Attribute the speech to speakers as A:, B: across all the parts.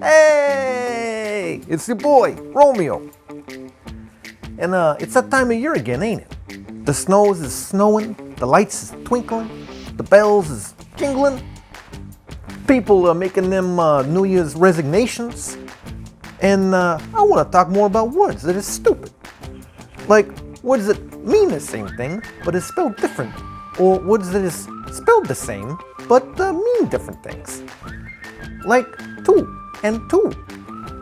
A: Hey, it's your boy, Romeo. And it's that time of year again, ain't it? The snows is snowing, the lights is twinkling, the bells is jingling. People are making them New Year's resignations. And I want to talk more about words that is stupid. Like words that mean the same thing, but is spelled different. Or words that is spelled the same, but mean different things. Like two and two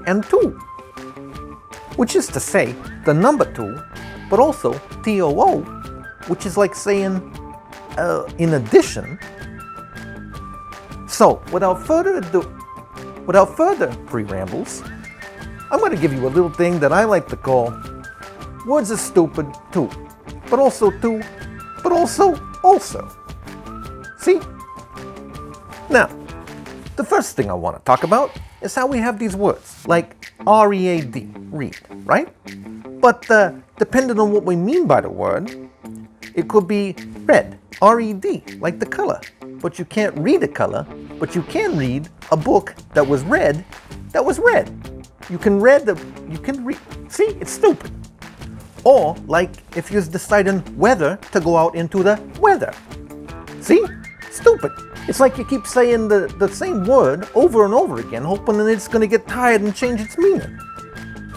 A: and two. Which is to say, the number two, but also TOO, which is like saying in addition. So, without further pre-rambles, I'm going to give you a little thing that I like to call words are stupid too, but also too, but also. See? Now, the first thing I want to talk about is how we have these words, like R-E-A-D, read, right? But depending on what we mean by the word, it could be red, R-E-D, like the color. But you can't read a color, but you can read a book that was red. You can read, see, it's stupid. Or like if you're deciding whether to go out into the weather. See, stupid. It's like you keep saying the same word over and over again, hoping that it's gonna get tired and change its meaning.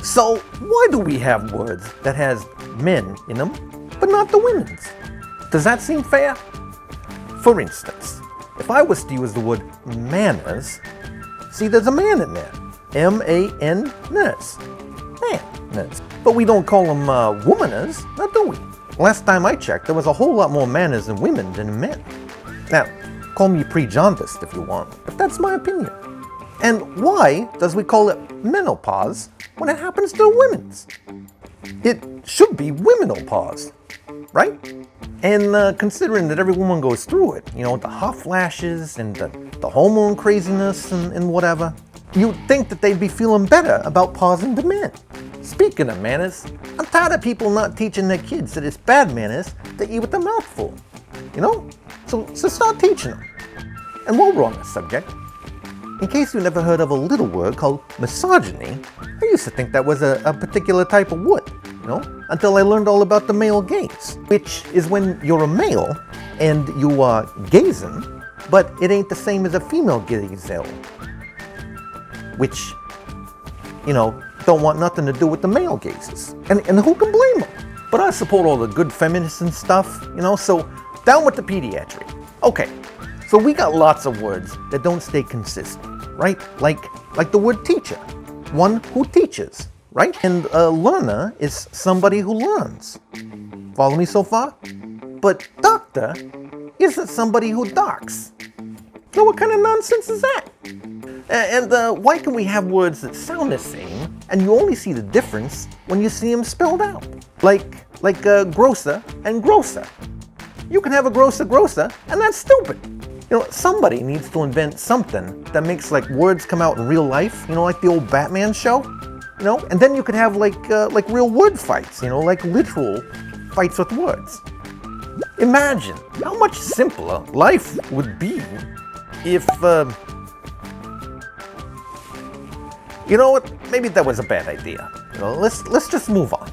A: So why do we have words that has men in them, but not the women's? Does that seem fair? For instance, if I was to use the word manners, see there's a man in there. M-A-N-ness. Manners. But we don't call them womaners, not do we? Last time I checked, there was a whole lot more manners in women than in men. Now, call me pre-jaundiced if you want, but that's my opinion. And why does we call it menopause when it happens to women's? It should be womenopause, right? And considering that every woman goes through it, you know, the hot flashes and the hormone craziness and whatever, you'd think that they'd be feeling better about pausing the men. Speaking of manners, I'm tired of people not teaching their kids that it's bad manners to eat with their mouth full, you know? So start teaching them. And while we're on this subject, in case you never heard of a little word called misogyny, I used to think that was a particular type of wood, you know, until I learned all about the male gaze, which is when you're a male and you are gazing, but it ain't the same as a female gazel, which, you know, don't want nothing to do with the male gazes. And who can blame them? But I support all the good feminists and stuff, you know, so down with the pediatry. Okay, so we got lots of words that don't stay consistent, right? Like the word teacher, one who teaches, right? And a learner is somebody who learns. Follow me so far? But doctor isn't somebody who docks. So what kind of nonsense is that? And why can we have words that sound the same and you only see the difference when you see them spelled out? Like grocer and grocer. You can have a grocer, and that's stupid. You know, somebody needs to invent something that makes like words come out in real life, you know, like the old Batman show, you know? And then you could have like real word fights, you know, like literal fights with words. Imagine how much simpler life would be if, you know what, maybe that was a bad idea. You know, let's just move on.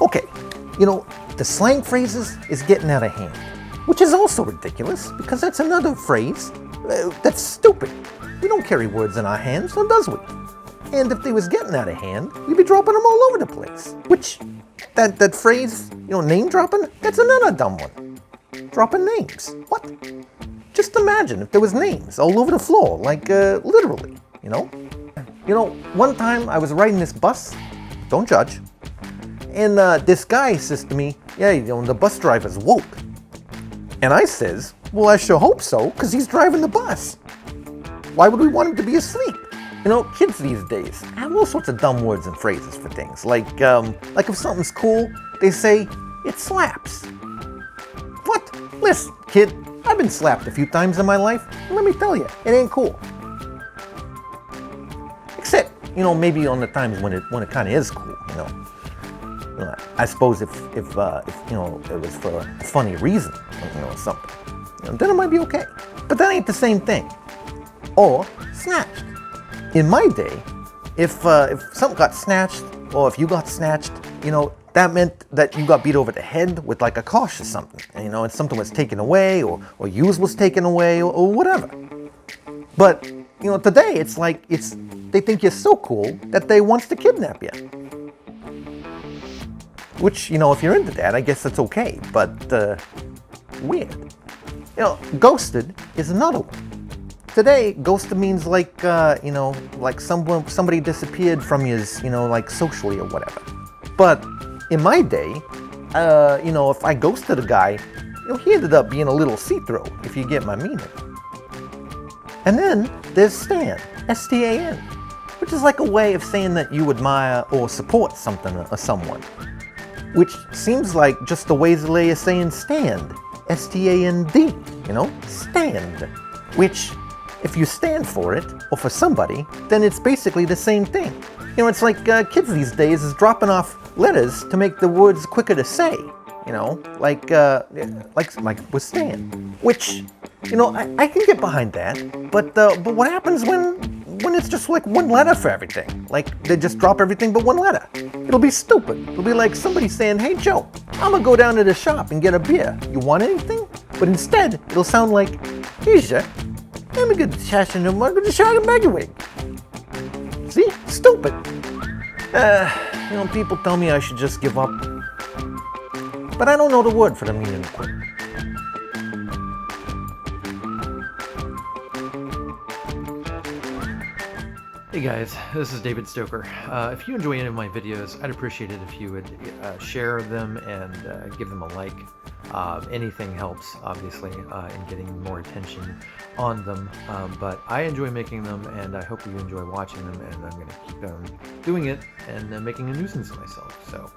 A: Okay, you know, the slang phrases is getting out of hand, which is also ridiculous because that's another phrase that's stupid. We don't carry words in our hands, so does we? And if they was getting out of hand, we'd be dropping them all over the place. Which, that phrase, you know, name dropping, that's another dumb one. Dropping names. What? Just imagine if there was names all over the floor, like literally, you know? You know, one time I was riding this bus, don't judge, and this guy says to me, yeah, you know, the bus driver's woke. And I says, well, I sure hope so, because he's driving the bus. Why would we want him to be asleep? You know, kids these days have all sorts of dumb words and phrases for things. Like if something's cool, they say, it slaps. What? Listen, kid, I've been slapped a few times in my life, and let me tell you, it ain't cool. Except, you know, maybe on the times when it kind of is cool, you know. I suppose if you know, it was for a funny reason, you know, or something, you know, then it might be okay. But that ain't the same thing. Or snatched. in my day, if something got snatched, or if you got snatched, you know, that meant that you got beat over the head with like a kosh or something, and, you know, and something was taken away, or yours was taken away, or whatever. But, you know, today it's like, they think you're so cool that they want to kidnap you. Which, you know, if you're into that, I guess that's okay, but weird. You know, ghosted is another one. Today, ghosted means like, you know, like somebody disappeared from you, you know, like socially or whatever. But in my day, you know, if I ghosted a guy, you know, he ended up being a little see-through, if you get my meaning. And then there's stan, S-T-A-N, which is like a way of saying that you admire or support something or someone. Which seems like just a way of saying stand, S-T-A-N-D, you know, stand. Which, if you stand for it, or for somebody, then it's basically the same thing. You know, it's like kids these days is dropping off letters to make the words quicker to say, you know, like with stand. Which, you know, I can get behind that, but what happens when it's just like one letter for everything? Like, they just drop everything but one letter. It'll be stupid. It'll be like somebody saying, hey Joe, I'm gonna go down to the shop and get a beer. You want anything? But instead, it'll sound like, hey Joe, let me get the cash in the mug with the shot of Magawig. See? Stupid. You know, people tell me I should just give up. But I don't know the word for the meaning of quit.
B: Hey guys, this is David Stoker. If you enjoy any of my videos, I'd appreciate it if you would share them and give them a like. Anything helps, obviously, in getting more attention on them. But I enjoy making them, and I hope you enjoy watching them, and I'm going to keep on doing it and making a nuisance of myself. So,